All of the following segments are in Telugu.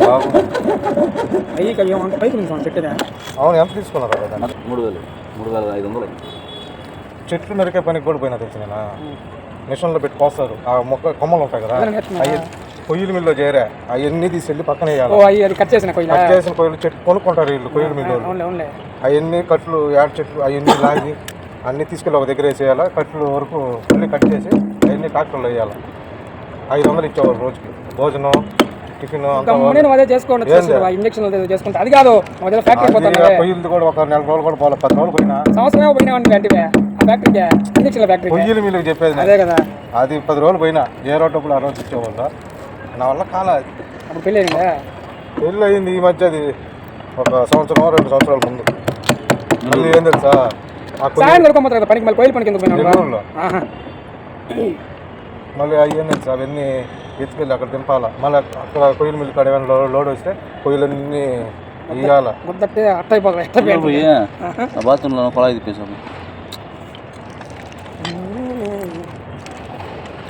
బాగుంది. పైకి నుంచి చెట్టుగా అవును, ఎంత తీసుకున్నారు కదా? 3,000 3,500. చెట్లు నరికే పనికి కూడా పోయినా తెలుసు నేను. మిషన్లో పెట్టి కోస్తారు. ఆ మొక్క కొమ్మలు ఉంటాయి కదా, అవి కొయ్యల మిల్లులో చేరా అవన్నీ తీసుకెళ్ళి పక్కన వేయాలి. కట్ చేసిన కొయ్యలు చెట్టు కొనుక్కుంటారు వీళ్ళు కొయ్యల మిల్లు. అవన్నీ కట్లు యాడ్ చెట్లు అవన్నీ లాగి అన్నీ తీసుకెళ్ళి ఒక దగ్గర వేసేయాలి. కట్లు వరకు మళ్ళీ కట్ చేసి అవన్నీ ట్రాక్టర్లో వేయాలి. 500 ఇచ్చేవాళ్ళు రోజుకి. భోజనం, టిఫిన్ అదే చేసుకోండి. ఇంజక్షన్ చేసుకుంటే అది కాదు, పొయ్యిలది కూడా ఒక 4 రోజులు కూడా పోవాలి. 10 రోజులు పోయినా సంవత్సరమే పోయినామండి. అంటే ఫ్యాక్టరీకి ఇంజక్షన్ ఫ్యాక్టరీ పొయ్యిల మీకు చెప్పేది అదే కదా. అది 10 రోజులు పోయినా ఏ రోడ్డు ఆ రోజు ఇచ్చేవాళ్ళు. నా వల్ల కాల అప్పుడు పెళ్ళి అయిందా? పెళ్ళి అయింది ఈ మధ్య. అది ఒక 1 సంవత్సరం 2 సంవత్సరాల ముందు. మళ్ళీ ఏం తెలుసా, సాయం దొరకకపోతే కదా పనికి, మళ్ళీ కోయిల పనికి ఎందుకు పోయినా? మళ్ళీ అయ్యేం తెలుసా, అవన్నీ ఎత్తుకెళ్ళి అక్కడ దింపాలా. మళ్ళీ అక్కడ కొయ్యల మిల్లు కాడ ఏమైనా లోడ్ వస్తే కొయ్యలన్నీ ఇయ్యాల. అట్ట అయిపోయి బాత్రూంలో కొలాయి తిప్పేసాము.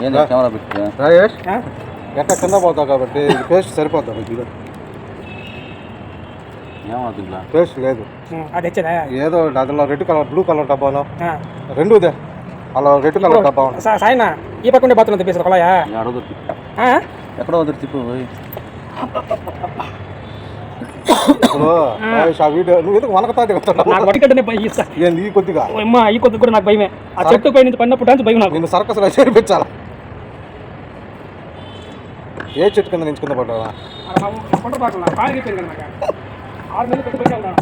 ఏంటి కెమెరా పెట్టి రాజేష్ ఎట్ట కింద పోతావు కాబట్టి ఇది పేస్ట్ సరిపోతుంది. ఇది ఏమవుతుందా? పేస్ట్ లేదు, ఏదో అందులో రెడ్ కలర్ బ్లూ కలర్ డబ్బాను రెండుదే. అలా రెడ్ కలర్ డబ్బా ఉంది. సాయన ఈ పక్కనే బాత్రూంలో తిప్పేసి కొలాయా ఎక్కడ వద్దు తిప్పు. ఇప్పుడు ఆ వీడియో నువ్వు ఎందుకు వనకతాది ఏంది ఈ కొద్దిగా ఈ కొద్ది కూడా నాకు భయమే. ఆ చెట్టు పై నుంచి పడినప్పుడు భయం నాకు. నేను సర్కస్లో చేర్పించాలా? ఏ చెట్టు కింద నుంచి కింద పడ్డా? 6 నెలలు